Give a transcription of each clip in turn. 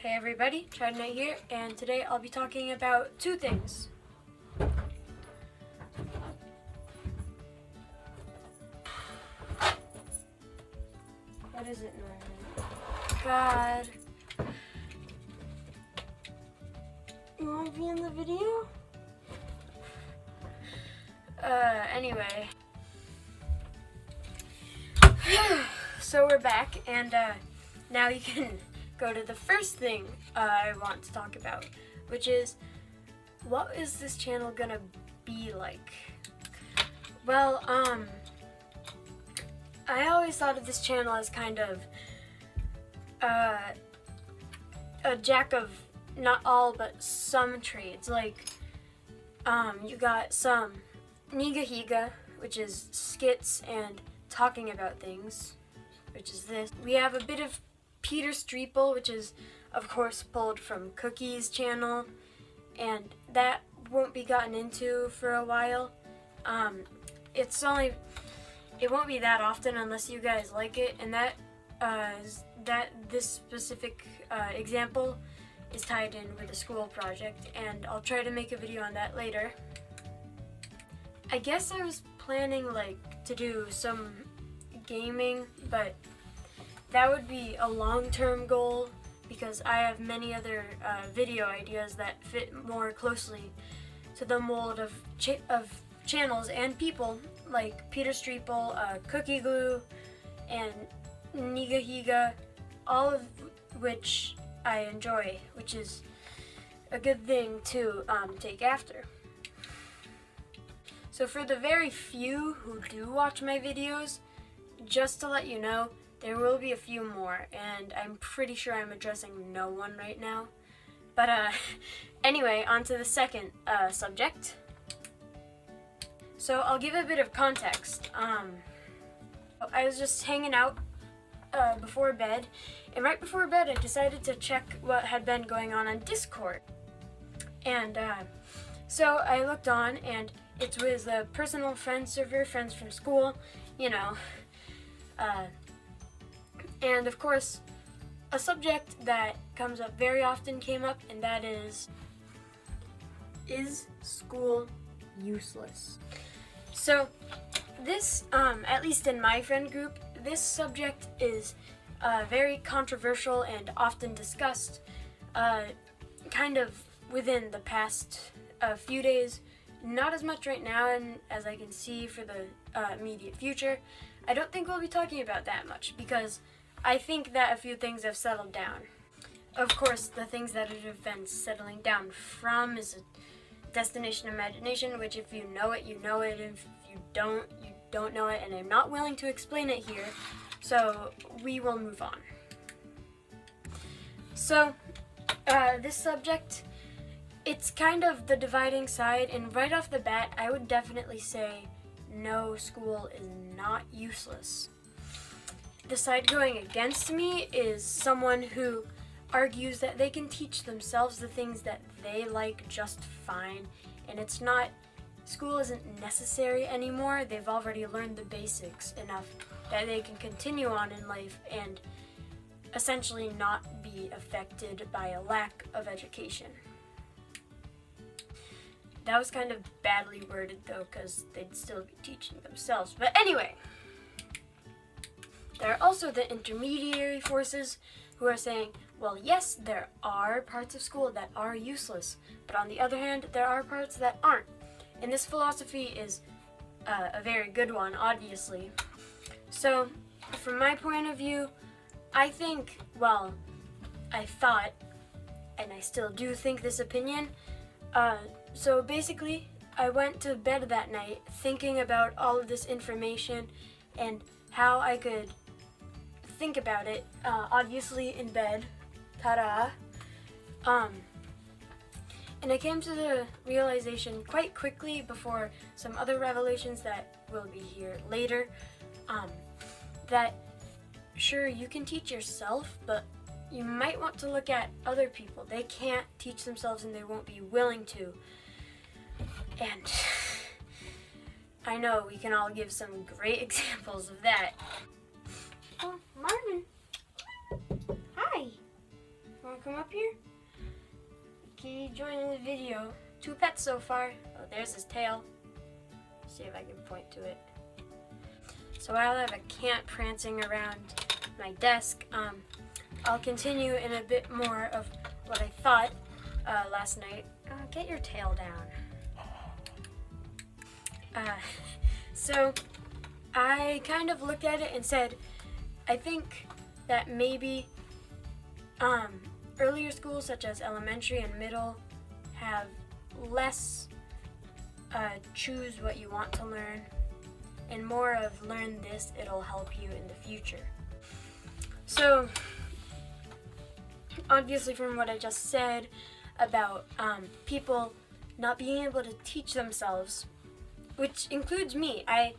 Hey everybody, Chad Knight here, and today I'll be talking about two things. What is it normally? God. You want to be in the video? Anyway. So we're back, and now you can go to the first thing I want to talk about, which is, what is this channel gonna be like? Well, I always thought of this channel as kind of a jack of not all but some trades. Like, you got some Nigahiga, which is skits and talking about things, which is this. We have a bit of Peter Streeple, which is of course pulled from Cookie's channel, and that won't be gotten into for a while. It won't be that often unless you guys like it, and this specific example is tied in with a school project, and I'll try to make a video on that later. I guess I was planning to do some gaming, but that would be a long-term goal because I have many other video ideas that fit more closely to the mold of channels and people like Peter Streeple, Cookie Glue, and Nigahiga, all of which I enjoy, which is a good thing to take after. So for the very few who do watch my videos, just to let you know, there will be a few more, and I'm pretty sure I'm addressing no one right now. But anyway, on to the second subject. So I'll give a bit of context. I was just hanging out before bed, and right before bed I decided to check what had been going on Discord. And so I looked on, and it was a personal friend server, friends from school, you know. And of course, a subject that comes up very often came up, and that is school useless? So this, at least in my friend group, this subject is very controversial and often discussed, kind of within the past few days. Not as much right now, and as I can see for the immediate future, I don't think we'll be talking about that much because I think that a few things have settled down. Of course, the things that have been settling down from is a Destination Imagination, which if you know it, you know it. If you don't know it, and I'm not willing to explain it here, so we will move on. So, this subject, it's kind of the dividing side, and right off the bat, I would definitely say no, school is not useless. The side going against me is someone who argues that they can teach themselves the things that they like just fine, and school isn't necessary anymore. They've already learned the basics enough that they can continue on in life and essentially not be affected by a lack of education. That was kind of badly worded though, because they'd still be teaching themselves. But anyway, there are also the intermediary forces who are saying, well, yes, there are parts of school that are useless, but on the other hand, there are parts that aren't. And this philosophy is a very good one, obviously. So, from my point of view, I think, well, I thought, and I still do think this opinion, so basically, I went to bed that night thinking about all of this information and how I could think about it, obviously in bed, ta-da, and I came to the realization quite quickly before some other revelations that will be here later, that sure, you can teach yourself, but you might want to look at other people. They can't teach themselves and they won't be willing to. And I know we can all give some great examples of that. Oh, Martin. Hi. wanna come up here? Okay, join the video. 2 pets so far. Oh, there's his tail. Let's see if I can point to it. So while I have a cat prancing around my desk, I'll continue in a bit more of what I thought last night. Get your tail down. So I kind of looked at it and said, I think that maybe earlier schools such as elementary and middle have less choose what you want to learn and more of learn this, it'll help you in the future. So obviously from what I just said about people not being able to teach themselves, which includes me. I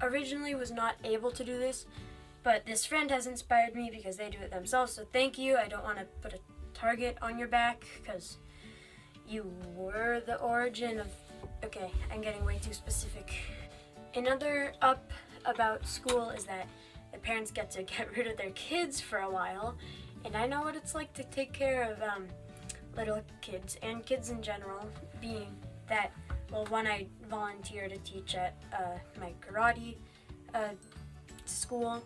originally was not able to do this, but this friend has inspired me because they do it themselves, so thank you. I don't want to put a target on your back because you were the origin of... Okay, I'm getting way too specific. Another up about school is that the parents get to get rid of their kids for a while, and I know what it's like to take care of little kids and kids in general, being that, well, one, I volunteer to teach at my karate school,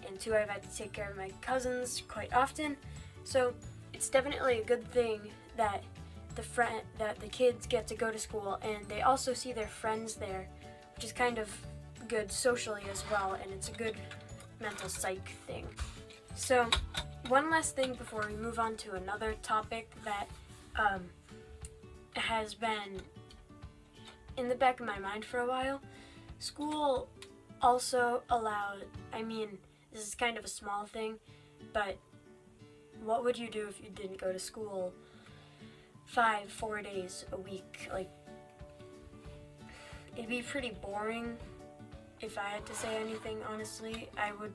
and 2, I've had to take care of my cousins quite often, so it's definitely a good thing that the kids get to go to school, and they also see their friends there, which is kind of good socially as well, and it's a good mental psych thing. So one last thing before we move on to another topic that has been in the back of my mind for a while. School also allowed, I mean, this is kind of a small thing, but what would you do if you didn't go to school 4 days a week? Like, it'd be pretty boring if I had to say anything, honestly. I would,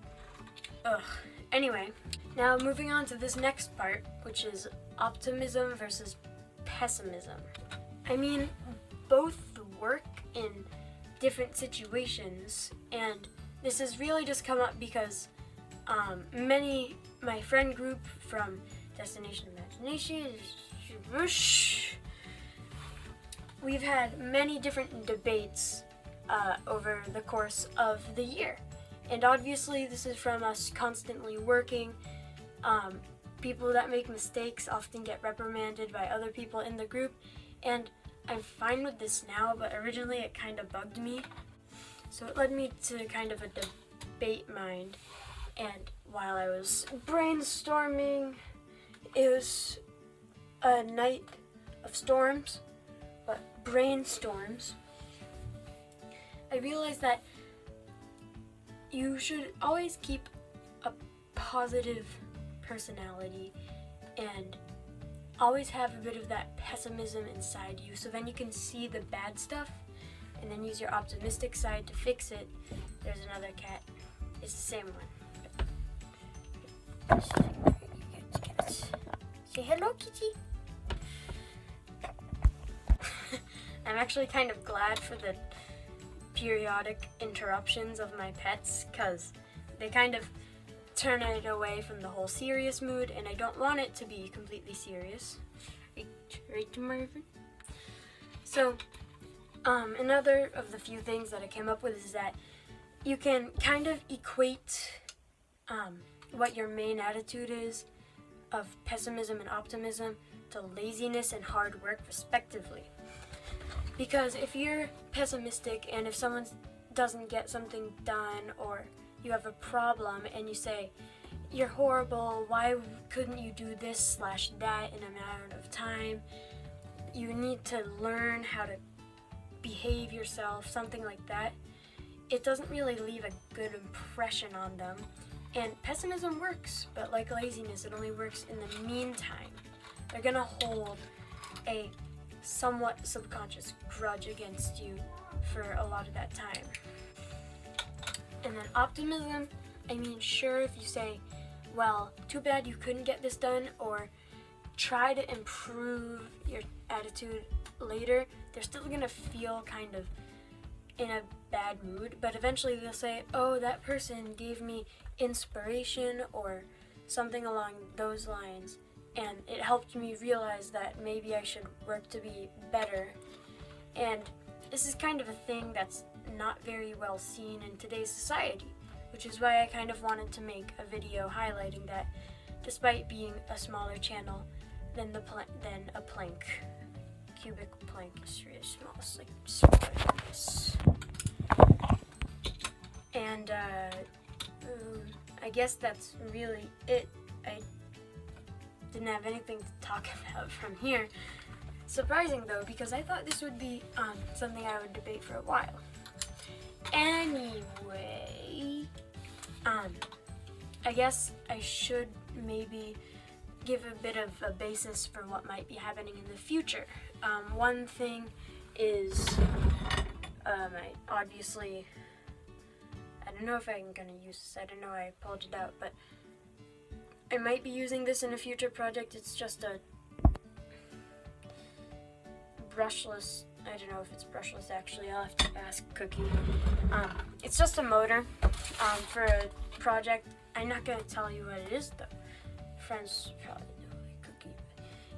Anyway, now moving on to this next part, which is optimism versus pessimism. I mean, both work in different situations, and this has really just come up because my friend group from Destination Imagination, we've had many different debates over the course of the year. And obviously this is from us constantly working. People that make mistakes often get reprimanded by other people in the group, and I'm fine with this now, but originally it kind of bugged me. So it led me to kind of a debate mind, and while I was brainstorming, it was a night of storms, but brainstorms, I realized that you should always keep a positive personality and always have a bit of that pessimism inside you, so then you can see the bad stuff and then use your optimistic side to fix it. There's another cat. It's the same one. Say hello, kitty. I'm actually kind of glad for the periodic interruptions of my pets, because they kind of turn it away from the whole serious mood, and I don't want it to be completely serious. Right, Marvin? So, another of the few things that I came up with is that you can kind of equate what your main attitude is of pessimism and optimism to laziness and hard work, respectively. Because if you're pessimistic and if someone doesn't get something done, or you have a problem and you say, you're horrible, why couldn't you do this / that in a matter of time? You need to learn how to behave yourself, something like that. It doesn't really leave a good impression on them. And pessimism works, but like laziness, it only works in the meantime. They're gonna hold a somewhat subconscious grudge against you for a lot of that time. And then optimism, I mean, sure, if you say, well, too bad you couldn't get this done, or try to improve your attitude later, they're still gonna feel kind of in a bad mood, but eventually they'll say, oh, that person gave me inspiration or something along those lines, and it helped me realize that maybe I should work to be better. And this is kind of a thing that's not very well seen in today's society, which is why I kind of wanted to make a video highlighting that despite being a smaller channel than a plank. Cubic plank is really small. It's like smaller than this. And I guess that's really it. I didn't have anything to talk about from here. Surprising though, because I thought this would be something I would debate for a while. Anyway, I guess I should maybe give a bit of a basis for what might be happening in the future. One thing is, obviously, I don't know if I'm gonna use this, I don't know, I pulled it out, but I might be using this in a future project. It's just a brushless, I don't know if it's brushless actually, I'll have to ask Cookie. It's just a motor for a project. I'm not gonna tell you what it is though. Friends probably know, like Cookie.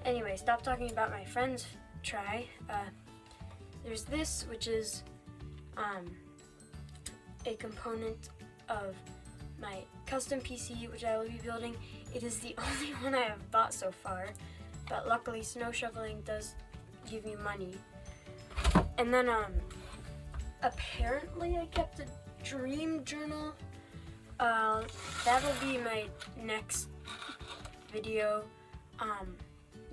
Anyway, stop talking about my friends. Try. There's this, which is a component of my custom PC, which I will be building. It is the only one I have bought so far, but luckily snow shoveling does give you money. And then apparently I kept a dream journal. That'll be my next video.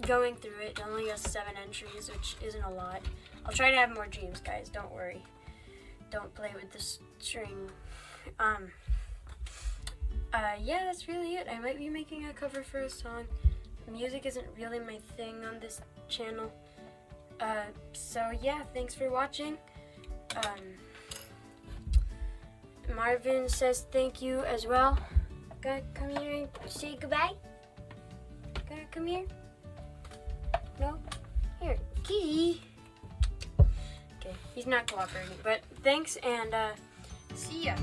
Going through it only has 7 entries, which isn't a lot. I'll try to have more dreams, guys, don't worry. Don't play with the string. Yeah, that's really it. I might be making a cover for a song. Music isn't really my thing on this channel. So yeah, thanks for watching. Marvin says thank you as well. Gonna come here and say goodbye? Gonna come here? No? Here, kitty. Okay, he's not cooperating, but thanks and see ya.